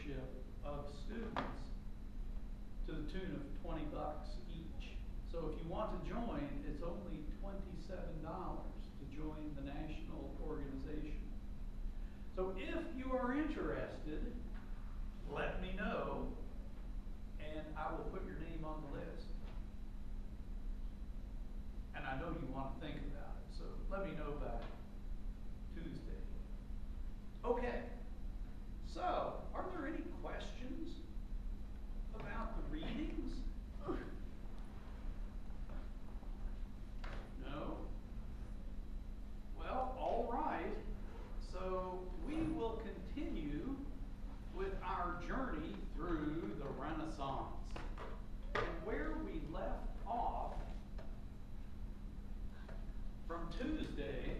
membership of students to the tune of $20 each. So if you want to join, it's only $27 to join the national organization. So if you are interested, let me know, and I will put your name on the list. And I know you want to think about it, so let me know by Tuesday. Okay, so are there any questions about the readings? No? Well, all right. So we will continue with our journey through the Renaissance. And where we left off from Tuesday,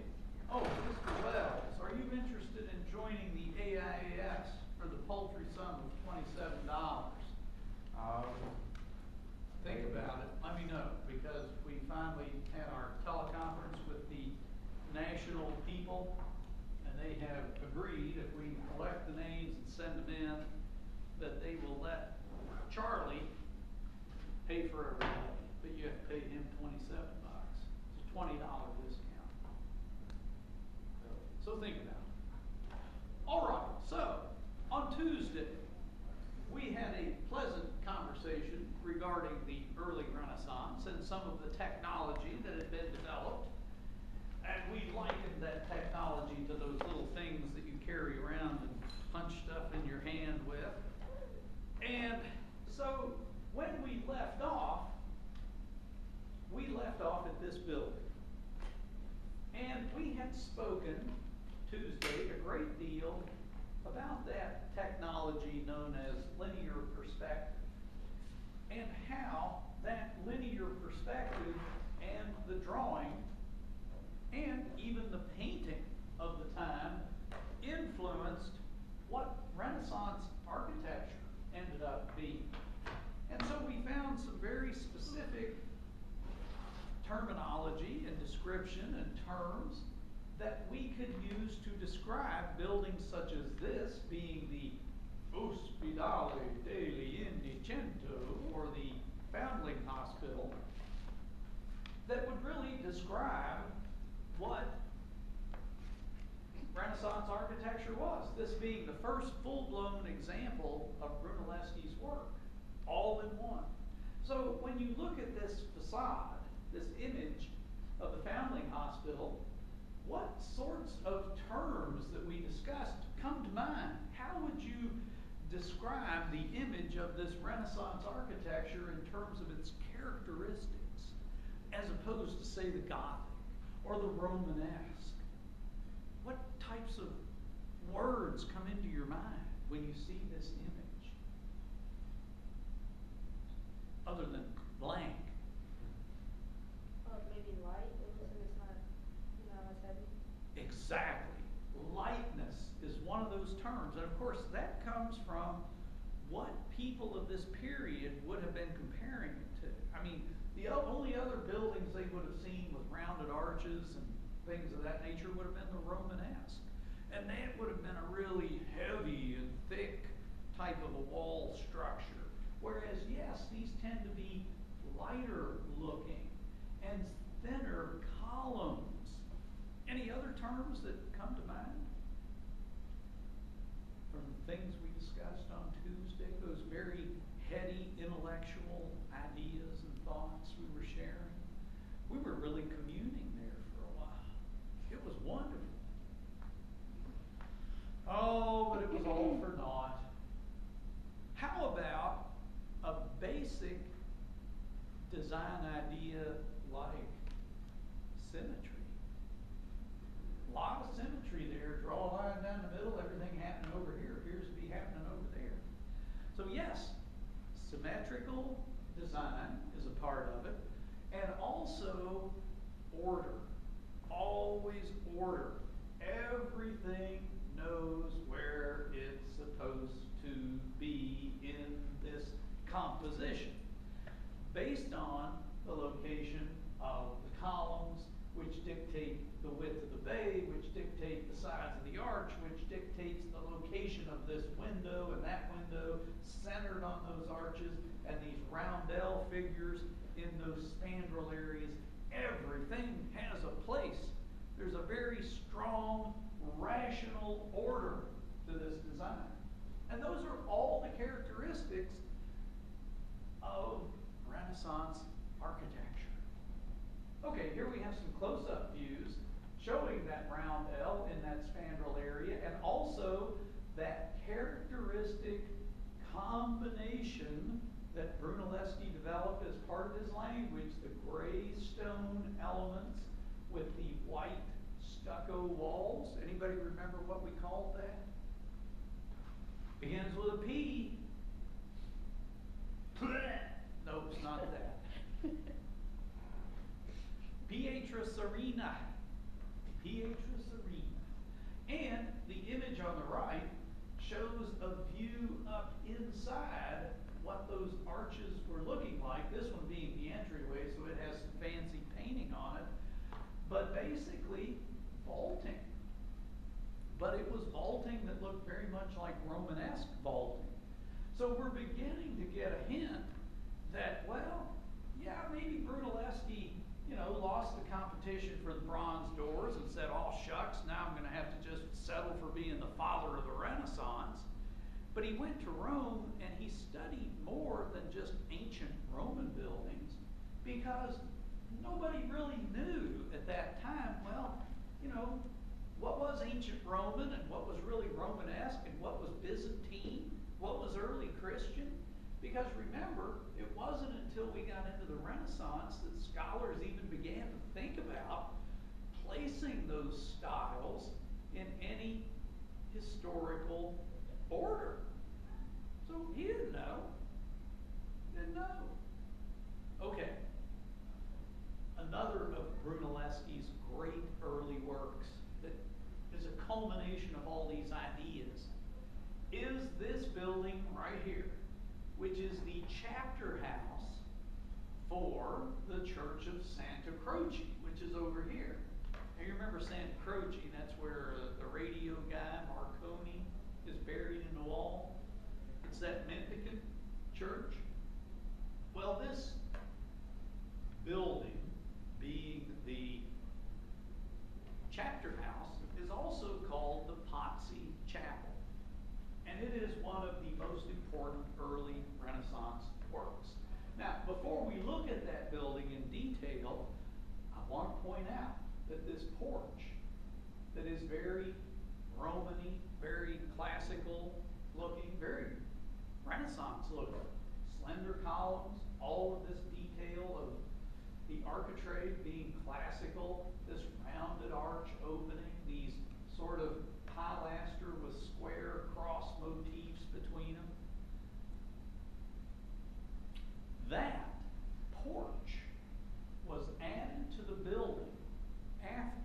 Mr. Wells, are you interested in joining the AIAS for the paltry sum of $27? Think about it, let me know, because we finally had our teleconference with the national people, and they have agreed if we collect the names and send them in, that they will let Charlie pay for everybody, but you have to pay him $27. It's a $20 discount. So think about it. All right, so on Tuesday, we had a pleasant conversation regarding the early Renaissance and some of the technology that had been developed. And we likened that technology to those little things that you carry around and punch stuff in your hand with. And so when we left off at this building. And we had spoken Tuesday a great deal about that technology known as linear perspective, and how that linear perspective and the drawing and even the painting of the time influenced what Renaissance architecture ended up being. And so we found some very specific terminology and description and terms that we could use to describe buildings such as this, being the Ospedale degli Innocenti, or the Foundling Hospital, that would really describe what Renaissance architecture was. This being the first full-blown example of Brunelleschi's work, all in one. So when you look at this facade, this image of the Foundling Hospital, what sorts of terms that we discussed come to mind? How would you describe the image of this Renaissance architecture in terms of its characteristics, as opposed to, say, the Gothic or the Romanesque? What types of words come into your mind when you see this image? Other than blank. Maybe light, so it's not as heavy. Exactly. Lightness is one of those terms. And of course, that comes from what people of this period would have been comparing it to. I mean, the only other buildings they would have seen with rounded arches and things of that nature would have been the Romanesque. And that would have been a really heavy and thick type of a wall structure. Whereas, yes, these tend to be lighter looking and thinner columns. Any other terms that come to mind from the things we discussed on Tuesday, those very heady intellectual ideas and thoughts we were sharing? We were really communing there for a while. It was wonderful. Oh, but it was all for naught. How about a basic design idea like symmetry? A lot of symmetry there. Draw a line down the middle, everything happening over here appears to be happening over there. So yes, symmetrical design is a part of it, and also order. Always order. Everything knows where it's supposed to be in this composition, based on the location of the columns, which dictate the width of the bay, which dictate the size of the arch, arch, which dictates the location of this window and that window, centered on those arches, and these roundel figures in those spandrel areas. Everything has a place. There's a very strong, rational order to this design. And those are all the characteristics of Renaissance architecture. Okay, here we have some close-up views showing that roundel in that spandrel area, and also that characteristic combination that Brunelleschi developed as part of his language, the gray stone elements with the white stucco walls. Anybody remember what we called that? Begins with a P. Nope, it's not that. Pietra Serena. Pietra Serena. And the image on the right shows a view up inside what those arches were looking like. This one being the entryway, so it has some fancy painting on it. But basically, vaulting. But it was vaulting that looked very much like Romanesque vaulting. So we're beginning to get a hint that, well, yeah, maybe Brunelleschi, lost the competition for the bronze doors and said, oh shucks, now I'm going to have to just settle for being the father of the Renaissance. But he went to Rome and he studied more than just ancient Roman buildings, because nobody really knew at that time, well, what was ancient Roman and what was really Romanesque and what was Byzantine, what was early Christian. Because remember, it wasn't until we got into the Renaissance that scholars even began to think about placing those styles in any historical order. So he didn't know. Didn't know. Okay. Another of Brunelleschi's great early works that is a culmination of all these ideas is this building right here, which is the chapter house for the Church of Santa Croce, which is over here. Now you remember Santa Croce, that's where the radio guy, Marconi, is buried in the wall. It's that mendicant church. Well, this building, being the chapter house, is also called the Pazzi Chapel. And it is one of the most important early Renaissance works. Now, before we look at that building in detail, I want to point out that this porch that is very Roman-y, very classical looking, very Renaissance looking, slender columns, all of this detail of the architrave being classical, this rounded arch opening, these sort of pilaster with square cross motifs between them. That porch was added to the building after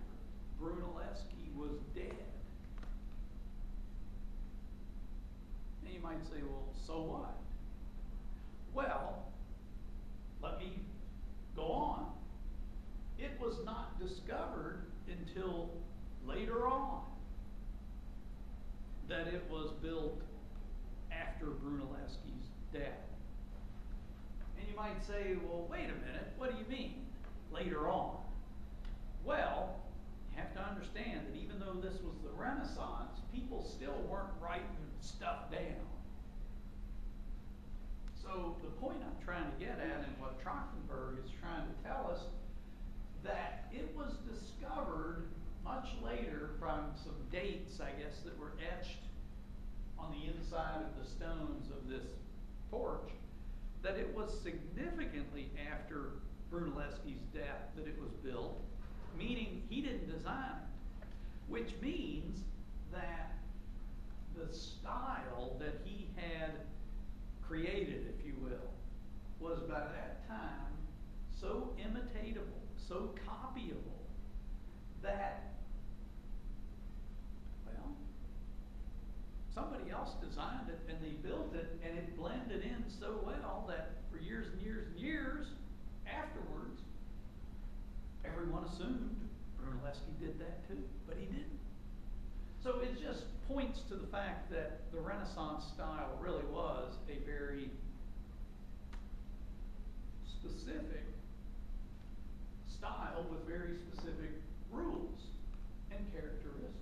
Brunelleschi was dead. And you might say, well, so what? Well, let me go on. It was not discovered until later on that it was built after Brunelleschi's death. And you might say, well, wait a minute, what do you mean, later on? Well, you have to understand that even though this was the Renaissance, people still weren't writing stuff down. So the point I'm trying to get at, and what Trachtenberg is trying to tell us, that it was discovered much later from some dates, I guess, that were etched on the inside of the stones of this porch, that it was significantly after Brunelleschi's death that it was built, meaning he didn't design it, which means that the style that he had created, if you will, was by that time so imitatable, so copyable, that, well, somebody else designed it and they built it, and it blended in so well that for years and years and years afterwards, everyone assumed Brunelleschi did that too, but he didn't. So it's just points to the fact that the Renaissance style really was a very specific style with very specific rules and characteristics.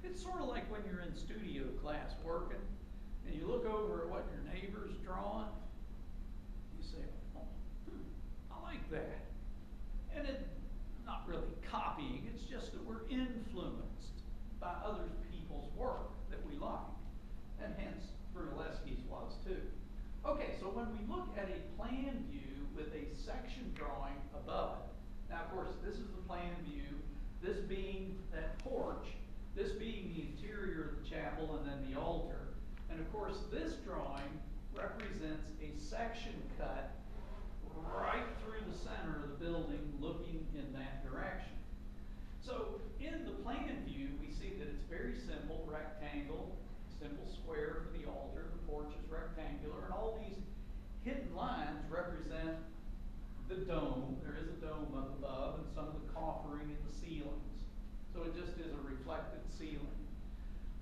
It's sort of like when you're in studio class working and you look over at what your neighbor's drawing, you say, oh, I like that. And it's not really copying, it's just that we're influenced by other people's work that we like. And hence, Brunelleschi's was too. Okay, so when we look at a plan view with a section drawing above it, now of course this is the plan view, this being that porch, this being the interior of the chapel and then the altar, and of course this drawing represents a section cut right through the center of the building looking in that direction. So in the plan view we see that it's very simple, rectangle, simple square for the altar, the porch is rectangular, and all these hidden lines represent the dome. There is a dome up above and some of the coffering in the ceilings. So it just is a reflected ceiling.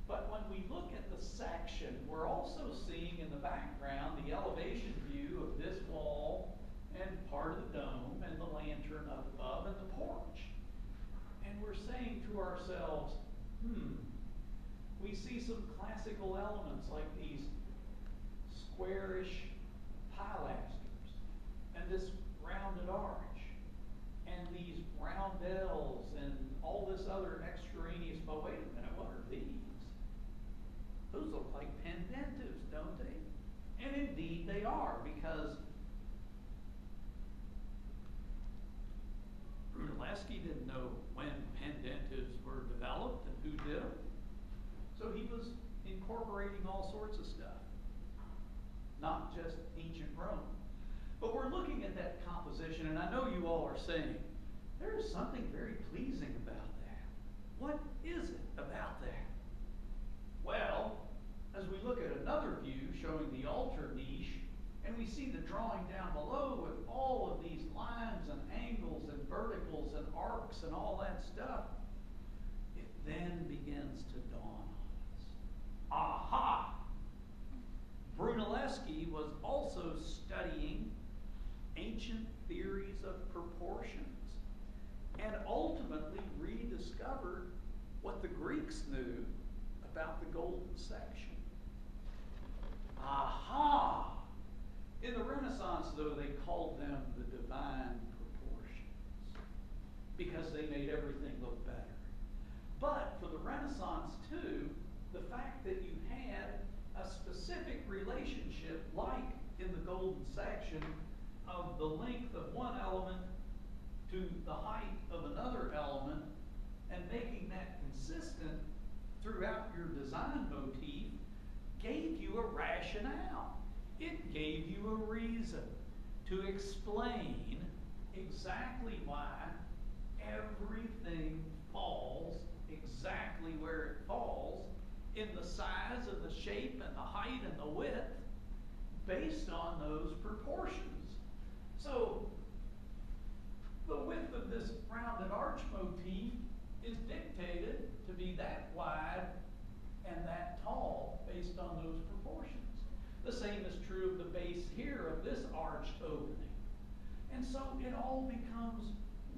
But when we look at the section, we're also seeing in the background the elevation view of this wall and part of the dome and the lantern up above and the porch. And we're saying to ourselves, we see some classical elements like these squarish pilasters and this rounded arch and these roundels and all this other extraneous, but wait a minute, what are these? Those look like pendentives, don't they? And indeed they are, because Brunelleschi didn't know when pendentives were developed and who did them. So he was incorporating all sorts of stuff, not just ancient Rome. But we're looking at that composition, and I know you all are saying, there is something very pleasing about that. What is it about that? Well, as we look at another view showing the altar niche, and we see the drawing down below with all of these lines and angles and verticals and arcs and all that stuff, it then begins to dawn on us. Aha! Brunelleschi was also studying ancient theories of proportions and ultimately rediscovered what the Greeks knew about the golden section. Aha! In the Renaissance, though, they called them the divine proportions because they made everything look better. But for the Renaissance, too, the fact that you had a specific relationship, like in the golden section, of the length of one element to the height of another element, and making that consistent throughout your design motif, gave you a rationale. It gave you a reason to explain exactly why everything falls exactly where it falls in the size and the shape and the height and the width based on those proportions. So the width of this rounded arch motif is dictated to be that wide and that tall based on those proportions. The same is true of the base here of this arched opening. And so it all becomes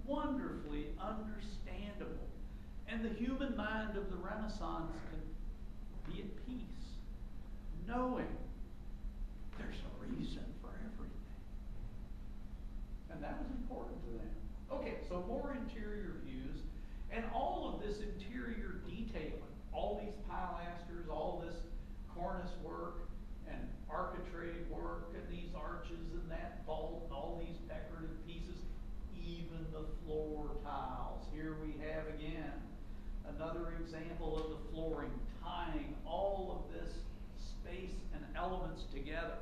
wonderfully understandable. And the human mind of the Renaissance can be at peace, knowing there's a reason for everything. And that was important to them. Okay, so more interior views, and all of this interior detailing, all these pilasters, all this cornice work, and architrave work, and these arches, and that vault, and all these decorative pieces, even the floor tiles. Here we have again another example of the flooring, tying all of this space and elements together.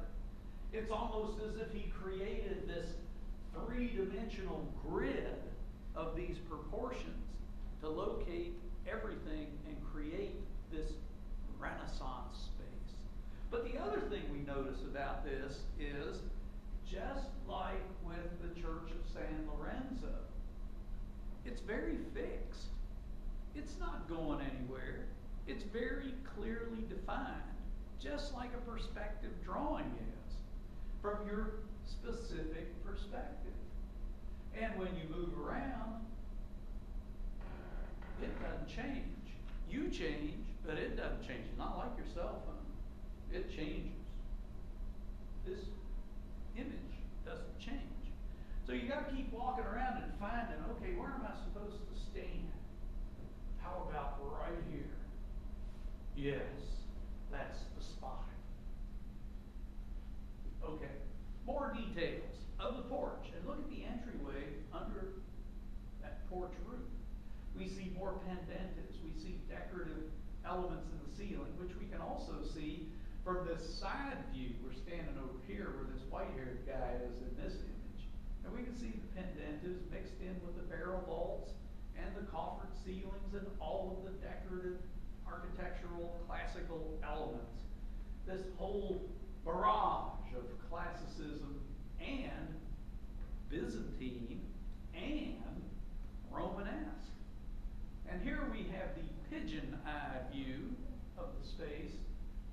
It's almost as if he created this three-dimensional grid of these proportions to locate everything and create this Renaissance space. But the other thing we notice about this is, just like with the Church of San Lorenzo, it's very fixed. It's not going anywhere. It's very clearly defined, just like a perspective drawing is, from your specific perspective. And when you move around, it doesn't change. You change, but it doesn't change. It's not like your cell phone. It changes. This image doesn't change. So you got to keep walking around and finding, okay, where am I supposed to stand? How about right here? Yes, that's the spot. Okay, more details of the porch. And look at the entryway under that porch roof. We see more pendentives. We see decorative elements in the ceiling, which we can also see from this side view. We're standing over here where this white-haired guy is in this image. And we can see the pendentives mixed in with the barrel vaults and the coffered ceilings and all of the decorative, architectural, classical elements. This whole barrage of classicism and Byzantine and Romanesque. And here we have the pigeon eye view of the space,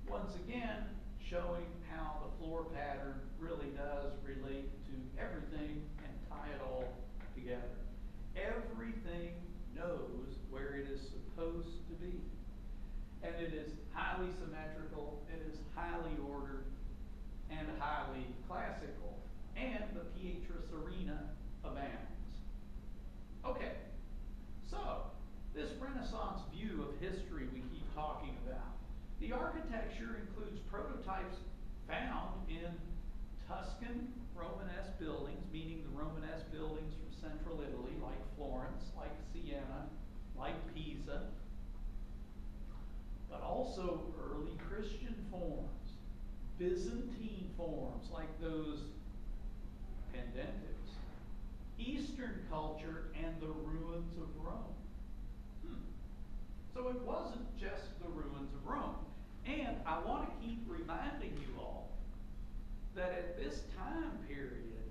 once again showing how the floor pattern really does relate to everything and tie it all together. Everything knows where it is supposed to be. And it is highly symmetrical, it is highly ordered, and highly classical. And the Pietra Serena abounds. Okay, so this Renaissance view of history we keep talking about. The architecture includes prototypes found in Tuscan Romanesque buildings, meaning the Romanesque buildings from central Italy, like Florence, like Siena, like Pisa, but also early Christian forms, Byzantine forms, like those pendentives, Eastern culture, and the ruins of Rome. So it wasn't just the ruins of Rome. And I want to keep reminding you all that at this time period,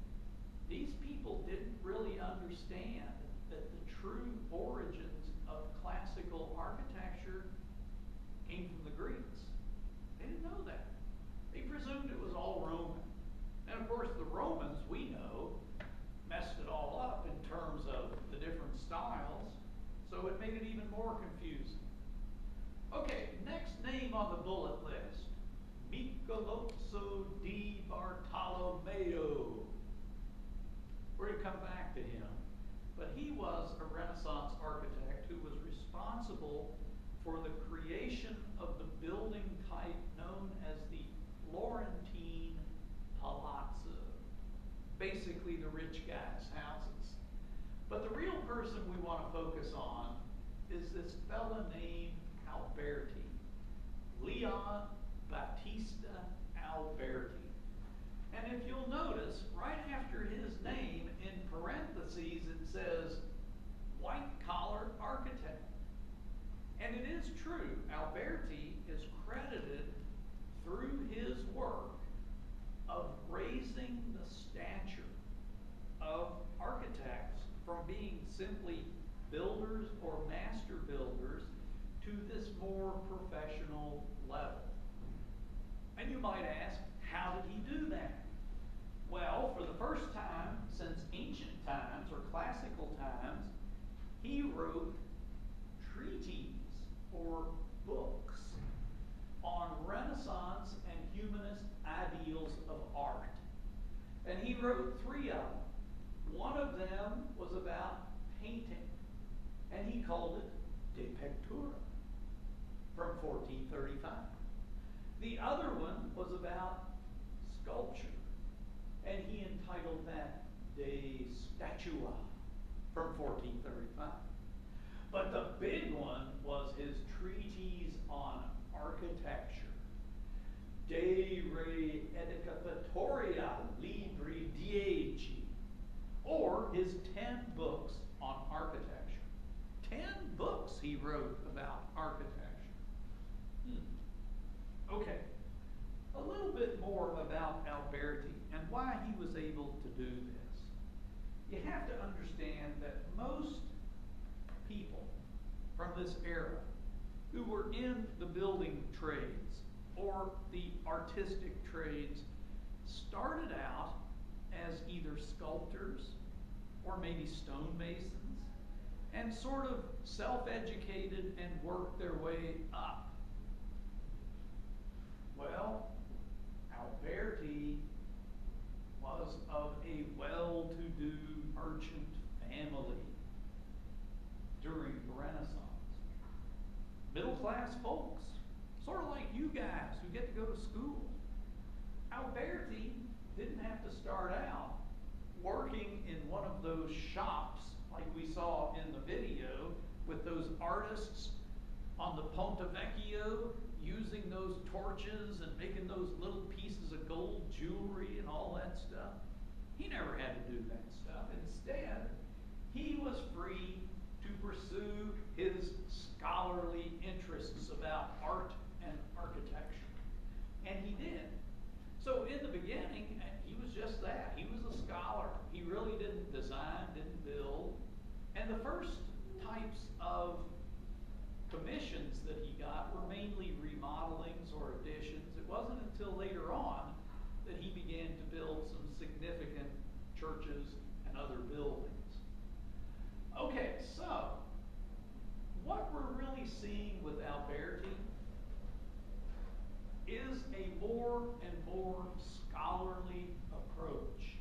these people didn't really understand that the true origins of classical architecture came from the Greeks. They didn't know that. They presumed it was all Roman. And of course, the Romans, we know, messed it all up in terms of the different styles, so it made it even more confusing. Okay, next name on the bullet list, Michelozzo di Bartolomeo. We're going to come back to him, but he was a Renaissance architect who was responsible for the creation of the building type known as the Florentine palazzo, basically the rich guys' houses. But the real person we want to focus on is this fella named Alberti, Leon Battista Alberti. And if you'll notice, right after his name, in parentheses, it says white-collar architect. And it is true, Alberti is credited through his work of raising the stature of architects from being simply builders or master builders to this more professional level. And you might ask, how did he do that? Well, for the first time since ancient times or classical times, he wrote treatises or books on Renaissance and humanist ideals of art. And he wrote 3 of them. One of them was about painting, and he called it De Pictura, from 1435. The other one was about sculpture, and he entitled that De Statua, from 1435. But the big one was his treatise on architecture, De Re Edificatoria Libri 10, or his 10 books on architecture. 10 books he wrote about architecture. Okay, a little bit more about Alberti and why he was able to do this. You have to understand that most people from this era who were were in the building trades or the artistic trades started out as either sculptors or maybe stonemasons and sort of self-educated and worked their way up. Well, Alberti was of a well-to-do merchant family during the Renaissance. Middle-class folks, sort of like you guys who get to go to school. Alberti didn't have to start out working in one of those shops like we saw in the video with those artists on the Ponte Vecchio using those torches and making those little pieces of gold jewelry and all that stuff. He never had to do that stuff. Instead, he was free to pursue his scholarly interests about art and architecture. And he did. So in the beginning, he was just that. He was a scholar. He really didn't design, didn't build. And the first types of commissions that he got were mainly remodelings or additions. It wasn't until later on that he began to build some significant churches and other buildings. Okay, so what we're really seeing with Alberti is a more and more scholarly approach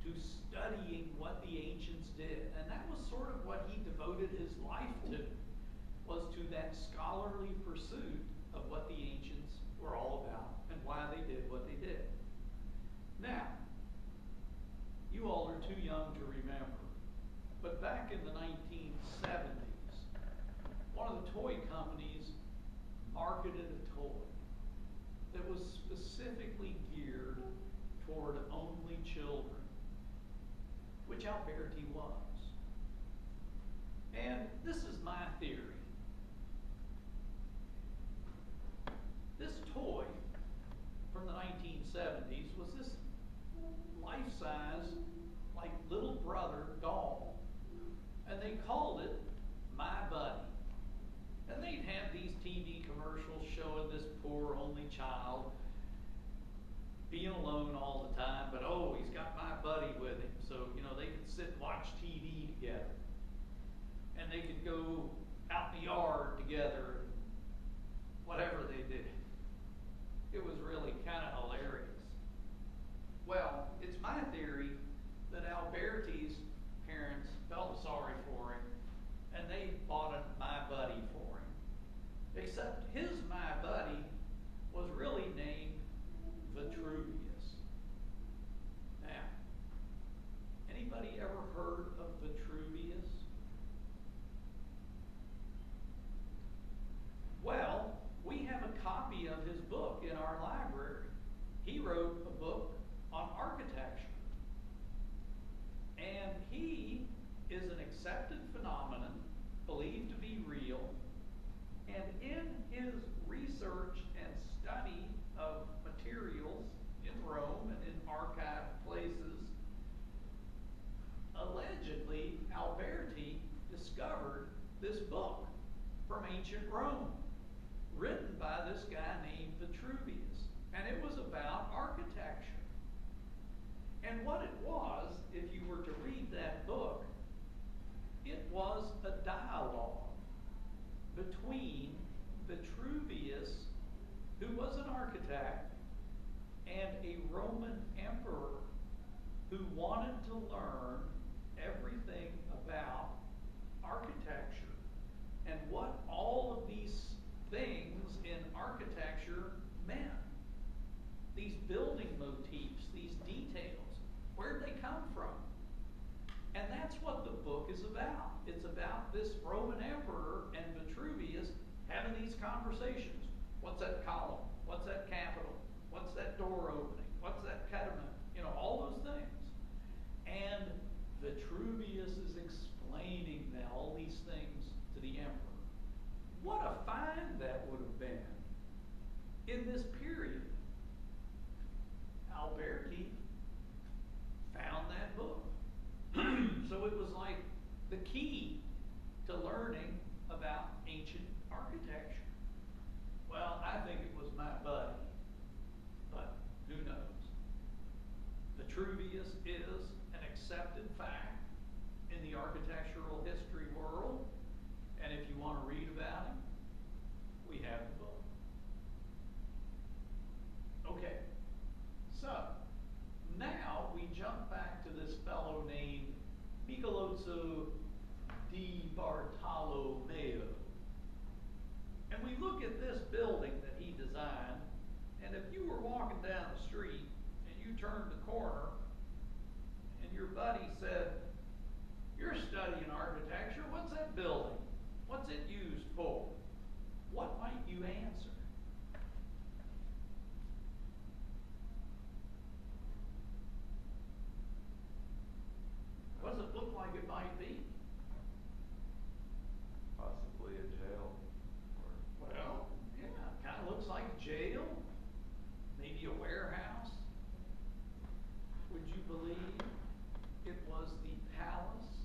to studying what the ancients did. And that was sort of what he devoted his life to, was to that scholarly pursuit of what the ancients were all about and why they did what they did. Now, you all are too young to remember, but back in the 1970s, one of the toy companies marketed a toy that was specifically geared toward only children, which Alberti was. And this is my theory. This toy from the 1970s was this life-size, like little brother doll. And they called it My Buddy. And they'd have these TV commercials showing this poor only child being alone all the time, but oh, he's got my buddy with him. So, they could sit and watch TV together. And they could go out in the yard together, and whatever they did. It was really kind of hilarious. Well, it's my theory that Alberti's parents felt sorry for him, and they bought a My Buddy for him. Except his My Buddy was really named Vitruvius. Now, anybody ever heard of Vitruvius? Well, we have a copy of his book in our library. He wrote a book on architecture. And he is an accepted phenomenon, believed to be real. And in his research and study of materials in Rome and in archived places, allegedly Alberti discovered this book from ancient Rome, written by this guy named Vitruvius. And it was about architecture. And what it was, if you were to read that book, it was a dialogue between Vitruvius, who was an architect, and a Roman emperor who wanted to learn everything about architecture and what all of these things in architecture meant. These building motifs, these details, where'd they come from? And that's what the book is about. It's about this Roman emperor and Vitruvius having these conversations. What's that column? What's that capital? What's that door opening? What's that pediment? All those things. And Vitruvius is explaining all these things to the emperor. What a find that would have been in this period. Alberti found that book. So it was like the key to learning about ancient architecture. down the street and you turned the corner and your buddy said, "You're studying architecture, what's that building? What's it used for?" What might you answer? What does it look like it might be? Possibly a jail. Well, yeah, kind of looks like a jail, maybe a warehouse. Would you believe it was the palace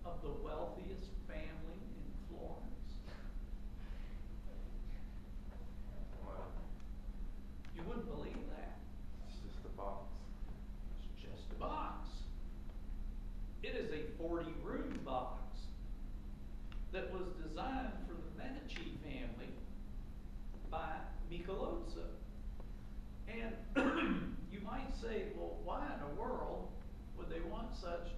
of the wealthiest family in Florence? Well, You wouldn't believe that. it's just a box. It's just a box. It is a 40-room box that was designed for the Medici family by Michelozzo. And you might say, well, why in the world would they want such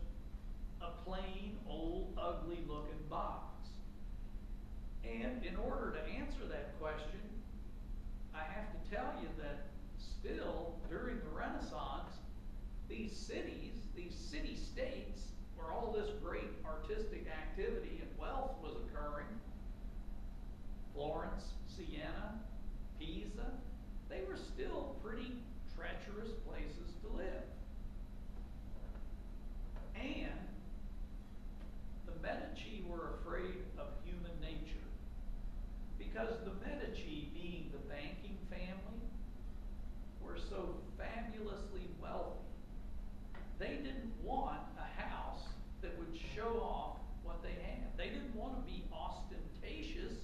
a plain, old, ugly-looking box? And in order to answer that question, I have to tell you that still, during the Renaissance, these cities, these city-states, where all this great artistic activity and wealth was occurring, Florence, Siena, Pisa, they were still pretty treacherous places to live. And the Medici were afraid of human nature, because the Medici, being the banking family, were so fabulously wealthy. They didn't want a house that would show off what they had. They didn't want to be ostentatious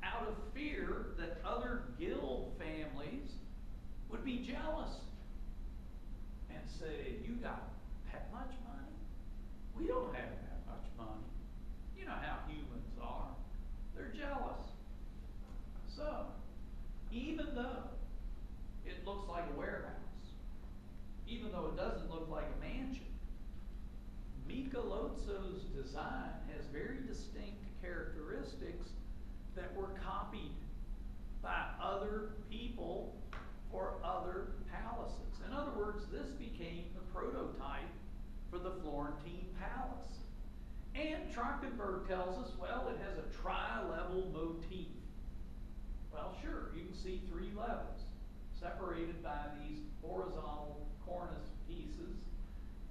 out of fear that other guild families would be jealous and say, "You got that much money? We don't have that much money." You know how humans are. They're jealous. So, even though it looks like a warehouse, even though it doesn't look like a mansion, Michelozzo's design has very distinct characteristics that were copied by other people for other palaces. In other words, this became the prototype for the Florentine palace. And Trachtenberg tells us, well, it has a tri-level motif. Well, sure, you can see 3 levels separated by these horizontal cornice pieces,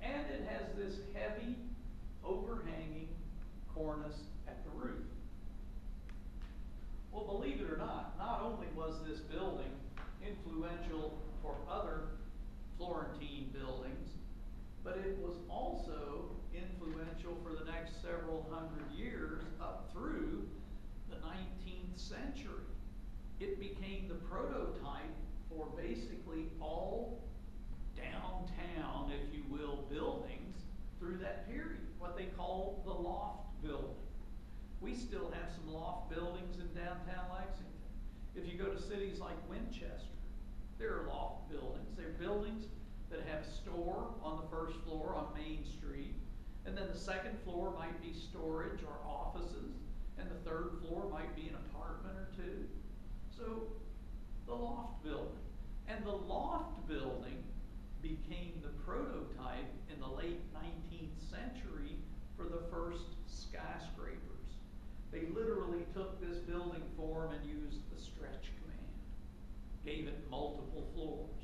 and it has this heavy overhanging cornice at the roof. Well, believe it or not only was this building influential for other Florentine buildings, but it was also influential for the next several hundred years up through the 19th century. It became the prototype for basically all downtown, if you will, buildings through that period, what they call the loft building. We still have some loft buildings in downtown Lexington. If you go to cities like Winchester, there are loft buildings. They're buildings that have a store on the first floor on Main Street, and then the second floor might be storage or offices, and the third floor might be an apartment or two. So, the loft building. And the loft building became the prototype in the late 19th century for the first skyscrapers. They literally took this building form and used the stretch command, gave it multiple floors.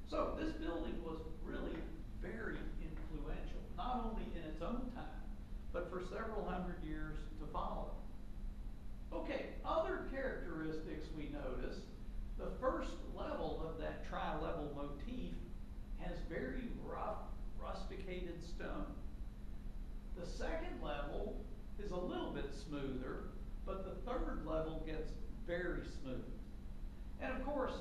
So this building was really very influential, not only in its own time, but for several hundred years to follow. Okay, other characteristics we notice. The first level of that tri-level motif has very rough, rusticated stone. The second level is a little bit smoother, but the third level gets very smooth. And of course,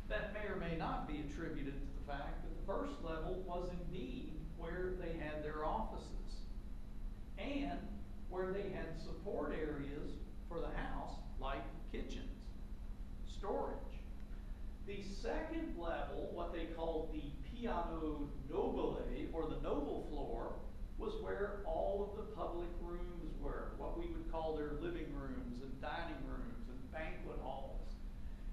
that may or may not be attributed to the fact that the first level was indeed where they had their offices and where they had support areas for the house, like kitchens, storage. The second level, what they called the piano nobile, or the noble floor, was where all of the public rooms were, what we would call their living rooms and dining rooms and banquet halls.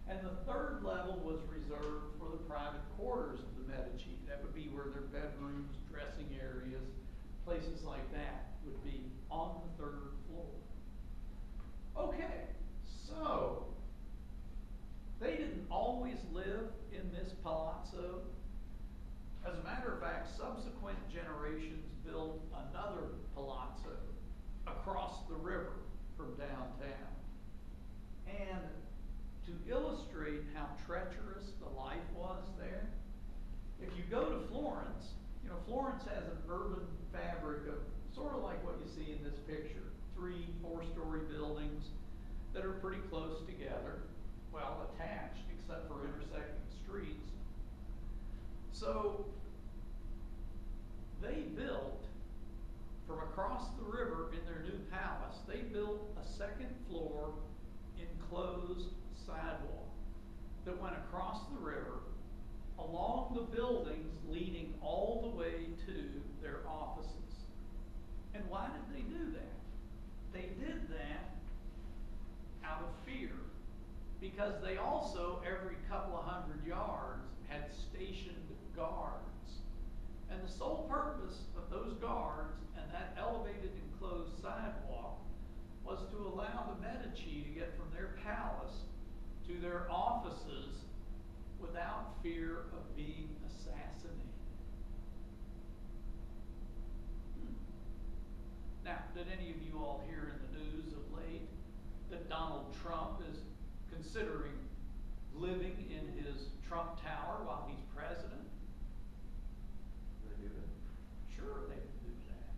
And the third level was reserved for the private quarters of the Medici. That would be where their bedrooms, dressing areas, places like that would be on the third floor. Okay, so they didn't always live in this palazzo. As a matter of fact, subsequent generations built another palazzo across the river from downtown. And to illustrate how treacherous the life was there, if you go to Florence, you know, Florence has an urban fabric of sort of like what you see in this picture, 3, 4-story buildings that are pretty close together, well attached except for intersecting streets. So they built, from across the river in their new palace, they built a second floor enclosed sidewalk that went across the river along the buildings leading all the way to their offices. And why did they do that? They did that out of fear, because they also, every couple of 100 yards, had stationed guards. And the sole purpose of those guards and that elevated enclosed sidewalk was to allow the Medici to get from their palace to their offices without fear of being assassinated. Now, did any of you all hear in the news of late that Donald Trump is considering living in his Trump Tower while he's president? They do that? Sure, they can do that.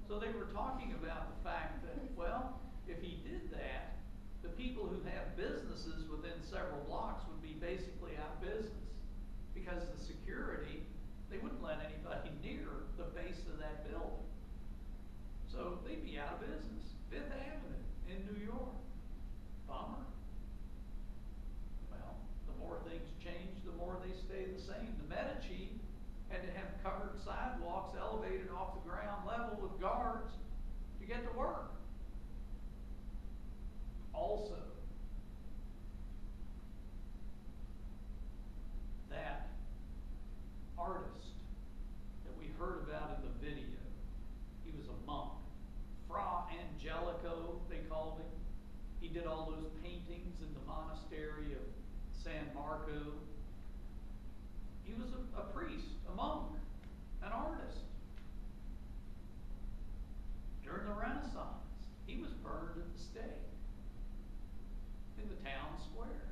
So they were talking about the fact that, well, if he did that, the people who have businesses within several blocks would be basically out of business, because the security, they wouldn't let anybody near the base of that building. So they'd be out of business. 5th Avenue in New York. Bummer. Well, the more things change, the more they stay the same. The Medici had to have covered sidewalks elevated off the ground level with guards to get to work. Also, that artist that we heard about in the video, he was a monk. Fra Angelico, they called him. He did all those paintings in the monastery of San Marco. He was a priest, a monk, an artist. During the Renaissance, he was burned at the stake in the town square.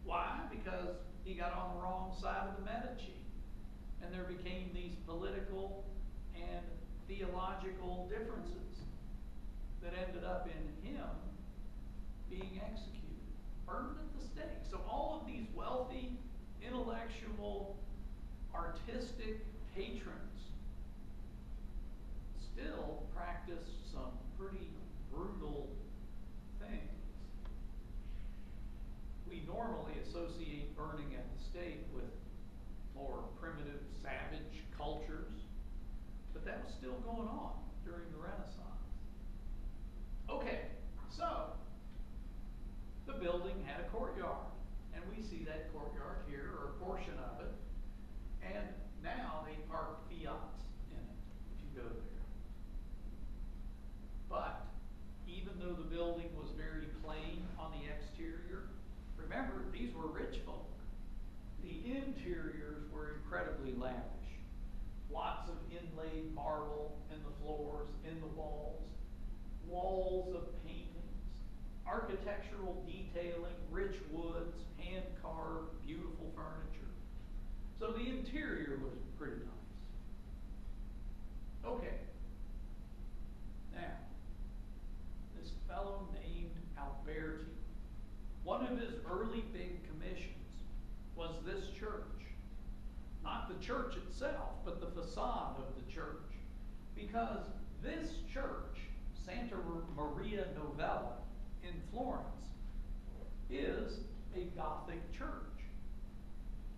Why? Because he got on the wrong side of the Medici. And there became these political and theological differences that ended up in him being executed, burned at the stake. So all of these wealthy, intellectual, artistic patrons still practice some pretty brutal things. We normally associate burning at the stake with more primitive, savage cultures, but that was still going on during the Renaissance. Okay, so the building had a courtyard, and we see that courtyard here, or a portion of it, and now they park Fiats in it, if you go there. But even though the building was very plain on the exterior, remember, these were rich folk. The interiors were incredibly lavish. Lots of inlaid marble in the floors, in the walls, walls of paintings, architectural detailing, rich woods, hand-carved, beautiful furniture. So the interior was pretty nice. Okay. Now, this fellow named Alberti, one of his early big commissions was this church. Not the church itself, but the facade of the church. Because this church, Santa Maria Novella in Florence, is a Gothic church.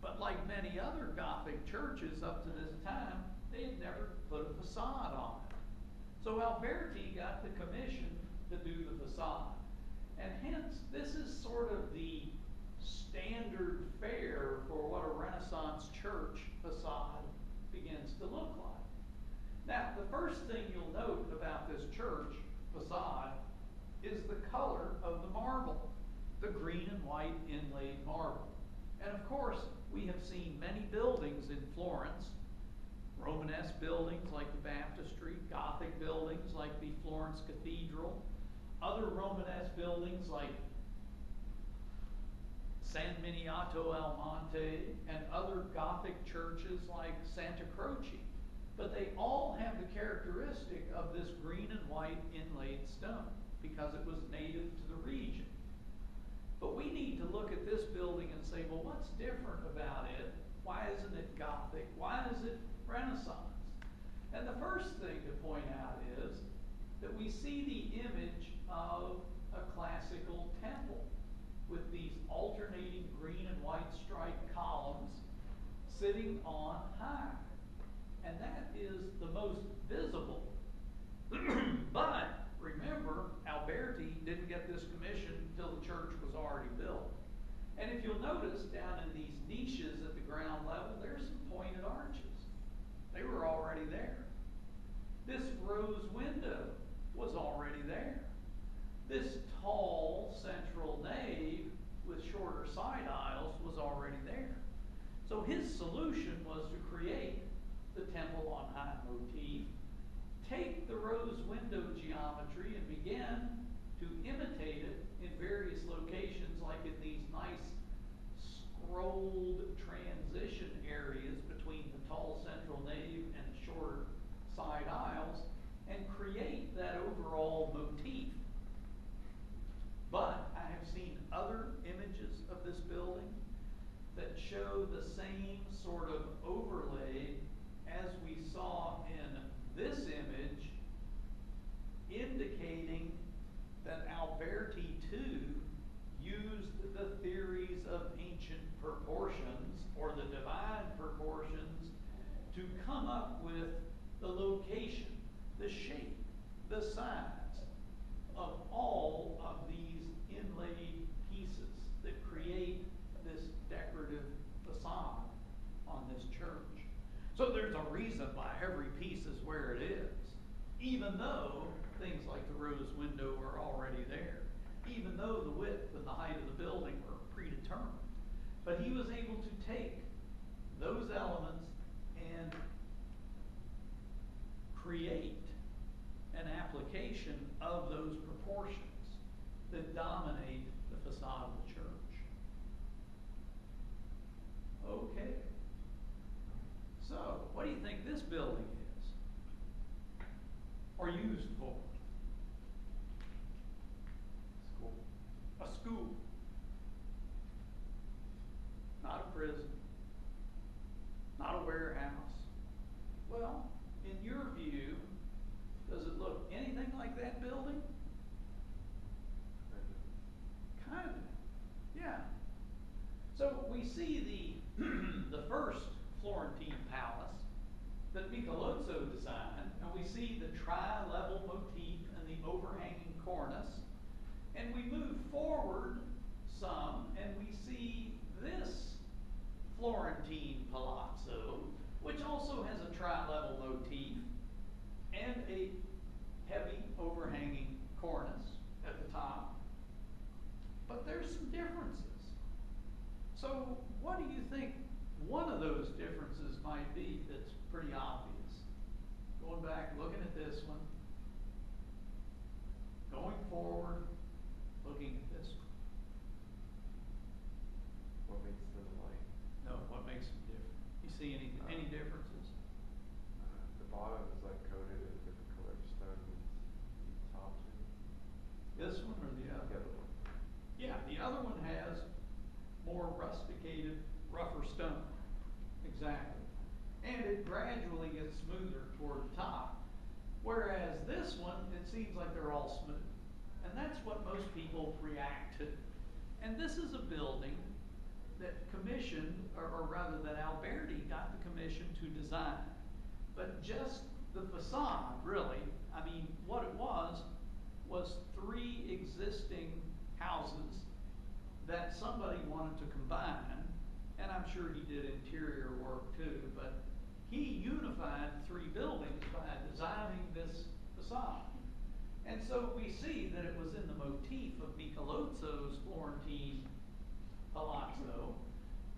But like many other Gothic churches up to this time, they had never put a facade on it. So Alberti got the commission to do the facade. And hence, this is sort of the the first thing you'll note about this church facade is the color of the marble, the green and white inlaid marble. And of course, we have seen many buildings in Florence, Romanesque buildings like the baptistry, Gothic buildings like the Florence Cathedral, other Romanesque buildings like San Miniato al Monte, and other Gothic churches like Santa Croce. But they all have the characteristic of this green and white inlaid stone because it was native to the region. But we need to look at this building and say, well, what's different about it? Why isn't it Gothic? Why is it Renaissance? And the first thing to point out is that we see the image of a classical temple with these alternating green and white striped columns sitting on high. And that is the most visible. But remember, Alberti didn't get this commission until the church was already built. And if you'll notice, down in these niches at the ground level, there's some pointed arches. They were already there. This rose window was already there. This tall central nave with shorter side aisles was already there. So his solution was to create the temple on high motif, take the rose window geometry and begin to imitate it in various locations, like in these nice scrolled transition areas between the tall central nave and the shorter side aisles, and create that overall motif. But I have seen other images of this building that show the same sort of overlay as we saw in this image, indicating that Alberti too used the theories of ancient proportions or the divine proportions to come up with the location, the shape, the size of all of these inlaid pieces that create this decorative facade on this church. So there's a reason why every piece is where it is, even though things like the rose window are already there, even though the width and the height of the building were predetermined. But he was able to take those elements and create an application of those proportions that dominate the facade of the church. Okay. So, what do you think this building is? Or used for? School. A school. Not a prison. Not a warehouse. Well, in your view, does it look anything like that building? Kind of. Yeah. So we see the first Florentine palace that Michelozzo designed, and we see the tri-level motif and the overhanging cornice. And we move forward some, and we see this Florentine palazzo, which also has a tri-level motif and a heavy overhanging cornice at the top. But there's some differences. So what do you think one of those differences might be that's pretty obvious? Going back, looking at this one, going forward, looking at this one. What makes them alike? No, what makes them different? You see any differences? The bottom is like coated in different colored stone. The top is. This one or the other? The other one. Yeah, the other one has more rusticated, rougher stone. Exactly. And it gradually gets smoother toward the top. Whereas this one, it seems like they're all smooth. And that's what most people react to. And this is a building that commissioned, or rather that Alberti got the commission to design. But just the facade, really, I mean, what it was 3 existing houses that somebody wanted to combine, and I'm sure he did interior work too, but he unified three buildings by designing this facade. And so we see that it was in the motif of Michelozzo's Florentine palazzo,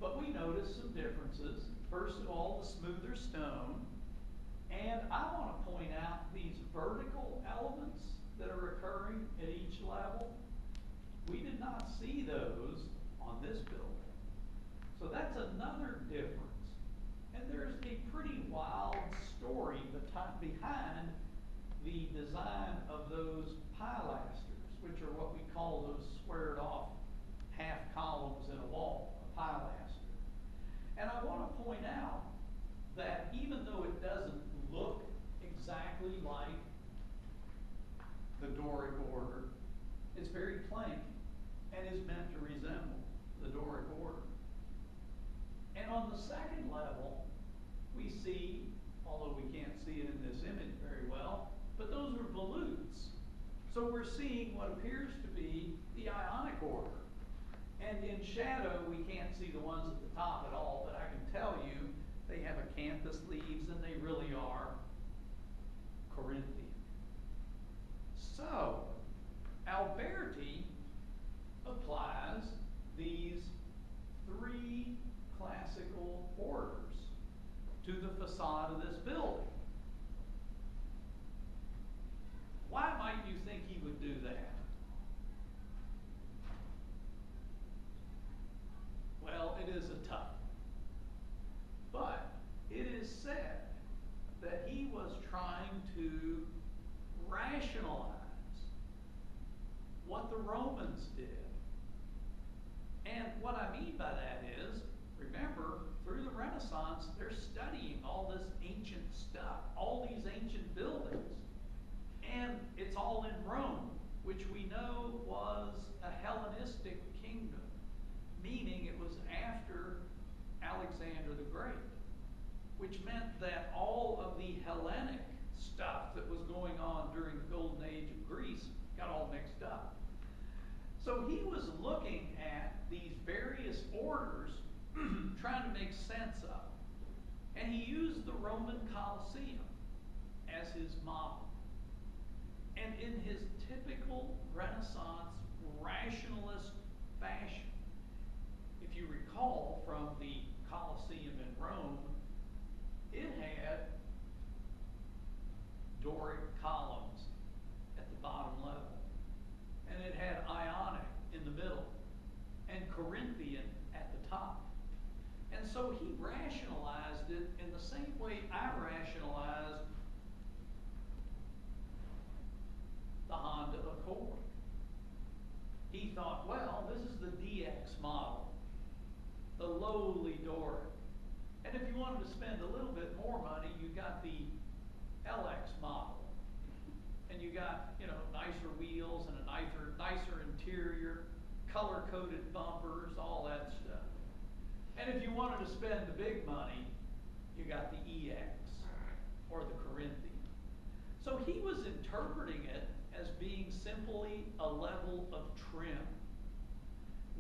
but we notice some differences. First of all, the smoother stone, and I want to point out these vertical elements that are occurring at each level. We did not see those on this building. So that's another difference. And there's a pretty wild story behind the design of those pilasters, which are what we call those squared off half columns in a wall, a pilaster. And I want to point out that even though it doesn't look exactly like the Doric order, it's very plain and is meant to resemble the Doric order. And on the second level, we see, although we can't see it in this image very well, but those are volutes. So we're seeing what appears to be the Ionic order. And in shadow, we can't see the ones at the top at all, but I can tell you they have acanthus leaves and they really are Corinthian. So, Alberti applies these three classical orders to the facade of this building. Why might you think he would do that? Well, it is a tough one. But it is said that he was trying to rationalize what the Romans did. And what I mean by that is, remember, through the Renaissance, they're studying all this ancient stuff, all these ancient buildings. And it's all in Rome, which we know was a Hellenistic kingdom, meaning it was after Alexander the Great, which meant that all of the Hellenic stuff that was going on during the Golden Age of Greece got all mixed up. So he was looking at these various orders, trying to make sense of them. And he used the Roman Colosseum as his model. And in his typical Renaissance rationalist fashion, if you recall from the Colosseum in Rome, it had Doric columns at the bottom level. And it had Ionic in the middle and Corinthian at the top. And so he rationalized it in the same way I rationalized the Honda Accord. He thought, well, this is the DX model, the lowly Doric. And if you wanted to spend a little bit more money, you got the LX model. And you got, nicer wheels and a nicer interior, color-coded bumpers, all that stuff. And if you wanted to spend the big money, you got the EX or the Corinthian. So he was interpreting it as being simply a level of trim,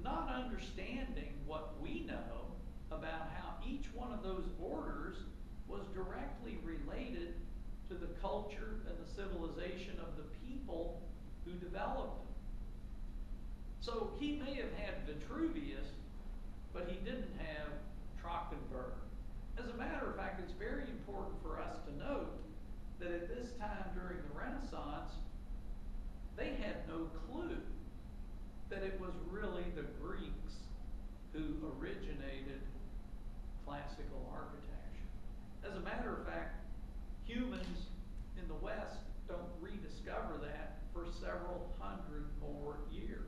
not understanding what we know about how each one of those orders was directly related to the culture and the civilization of the people who developed them. So he may have had Vitruvius, but he didn't have Trachtenberg. As a matter of fact, it's very important for us to note that at this time during the Renaissance, they had no clue that it was really the Greeks who originated classical architecture. As a matter of fact, humans in the West don't rediscover that for several hundred more years.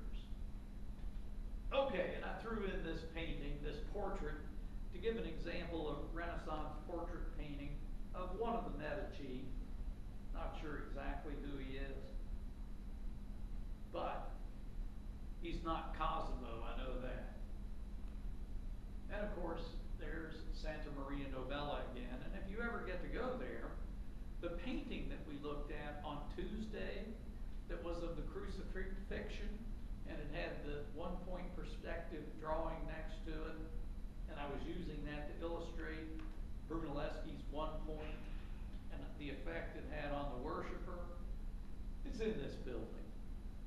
Okay, and I threw in this painting, this portrait, to give an example of Renaissance portrait painting of one of the Medici. Not sure exactly who he is, but he's not Cosimo, I know that. And of course, there's Santa Maria Novella again, and if you ever get to go there, the painting that we looked at on Tuesday that was of the crucifixion, and it had the one-point perspective drawing next to it, and I was using that to illustrate Brunelleschi's one the effect it had on the worshiper, it's in this building.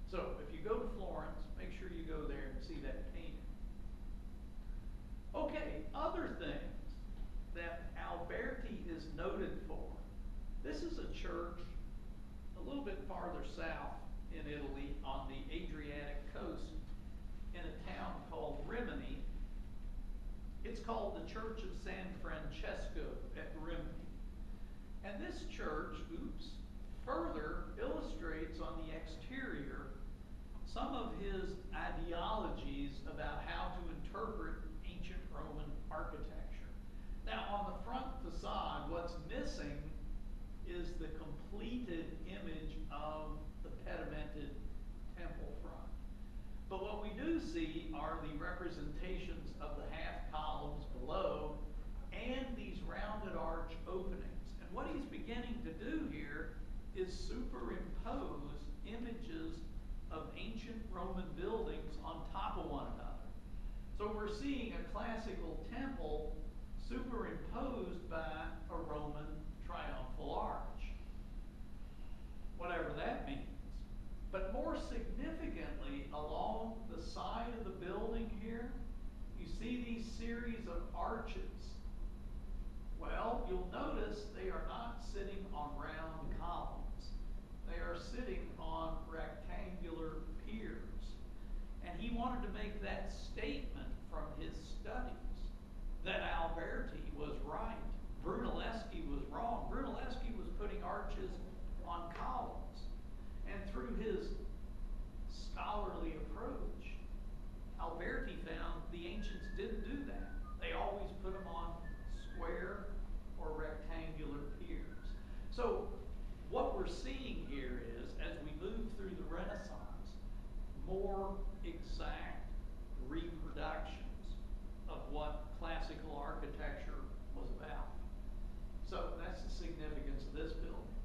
So if you go to Florence, make sure you go there and see that painting. Okay, other things that Alberti is noted for. This is a church a little bit farther south in Italy on the Adriatic coast in a town called Rimini. It's called the Church of San Francesco at Rimini. And this church, further illustrates on the exterior some of his ideologies about how to interpret ancient Roman architecture. Now, on the front facade, what's missing is the completed image of the pedimented temple front. But what we do see are the representations of the half columns below and these rounded arch openings. And what he's beginning to do here is superimpose images of ancient Roman buildings on top of one another. So we're seeing a classical temple superimposed by a Roman triumphal arch, whatever that means. But more significantly, along the side of the building here, you see these series of arches. Well, you'll notice they are not sitting on round columns. They are sitting on rectangular piers. And he wanted to make that statement from his studies that Alberti was right. Brunelleschi was wrong. Brunelleschi was putting arches on columns. And through his scholarly approach, Alberti found the ancients didn't do that. They always put them on square or rectangular piers. So what we're seeing here is, as we move through the Renaissance, more exact reproductions of what classical architecture was about. So that's the significance of this building.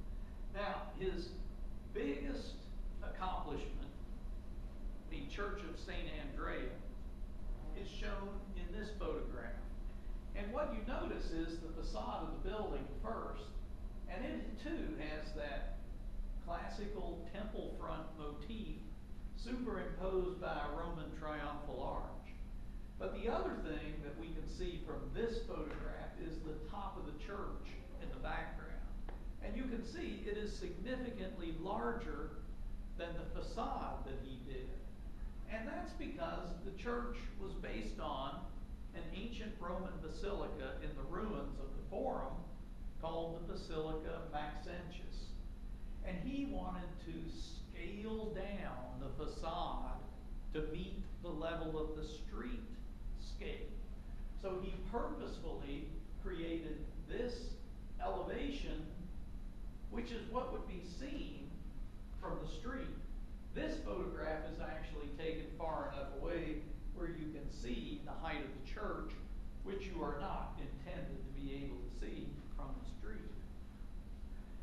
Now, his biggest accomplishment, the Church of St. Andrea, is shown in this photograph. And what you notice is the facade of the building first, and it too has that classical temple front motif superimposed by a Roman triumphal arch. But the other thing that we can see from this photograph is the top of the church in the background. And you can see it is significantly larger than the facade that he did. And that's because the church was based on an ancient Roman basilica in the ruins of the Forum called the Basilica Maxentius. And he wanted to scale down the facade to meet the level of the street scale. So he purposefully created this elevation, which is what would be seen from the street. This photograph is actually taken far enough away where you can see the height of the church, which you are not intended to be able to see from the street.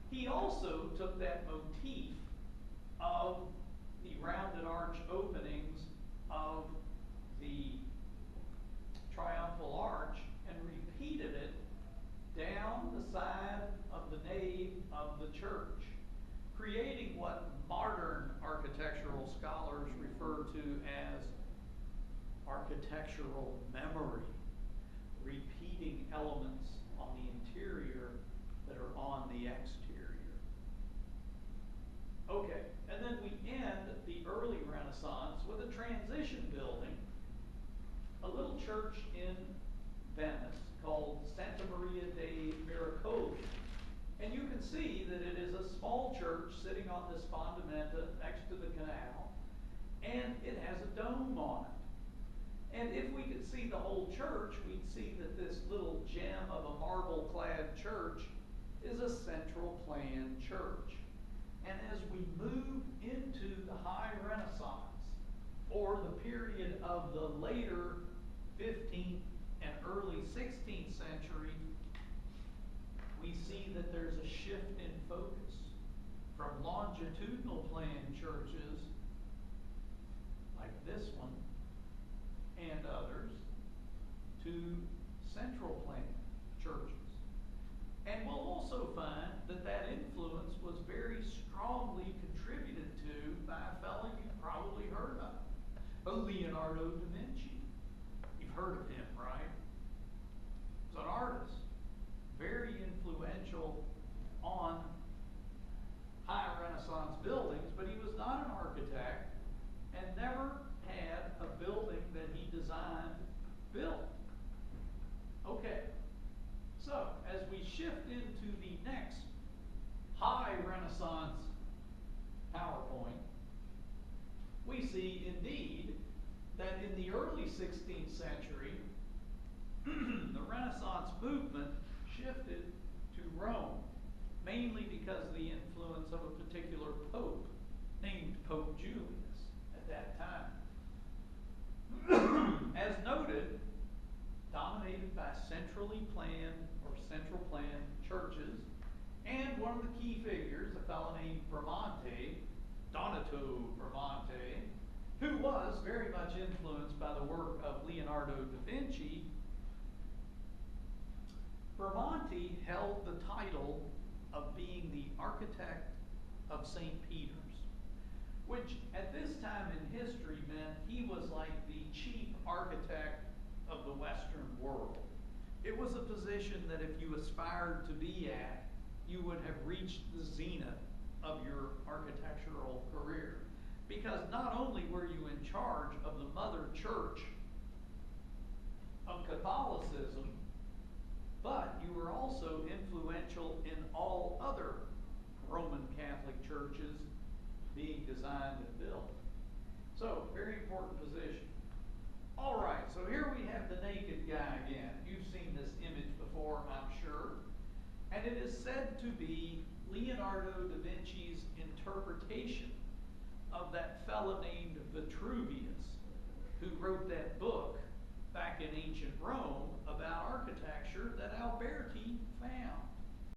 He also took that motif of the rounded arch openings of the triumphal arch and repeated it down the side of the nave of the church, creating what modern architectural scholars refer to as architectural memory, repeating elements on the interior that are on the exterior. Okay, and then we end the early Renaissance with a transition building, a little church in Venice called Santa Maria dei Miracoli. And you can see that it is a small church sitting on this fondamenta next to the canal, and it has a dome on it. And if we could see the whole church, we'd see that this little gem of a marble-clad church is a central plan church. And as we move into the High Renaissance, or the period of the later 15th and early 16th century, we see that there's a shift in focus from longitudinal plan churches like this one and others to central plan churches. And we'll also find that that Leonardo da Vinci. You've heard of him, right? He's an artist, very influential on high Renaissance buildings, but he was not an architect and never had a building that he designed built. Okay, so as we shift into the next high Renaissance PowerPoint, we see indeed that in the early 16th century, the Renaissance movement shifted to Rome, mainly because of the influence of a particular pope named Pope Julius at that time. As noted, dominated by centrally planned or central planned churches, and one of the key figures, a fellow named Bramante, Donato Bramante, who was very much influenced by the work of Leonardo da Vinci. Bramante held the title of being the architect of St. Peter's, which at this time in history meant he was like the chief architect of the Western world. It was a position that if you aspired to be at, you would have reached the zenith of your architectural career. Because not only were you in charge of the mother church of Catholicism, but you were also influential in all other Roman Catholic churches being designed and built. So, very important position. All right, so here we have the naked guy again. You've seen this image before, I'm sure. And it is said to be Leonardo da Vinci's interpretation of that fellow named Vitruvius, who wrote that book back in ancient Rome about architecture that Alberti found.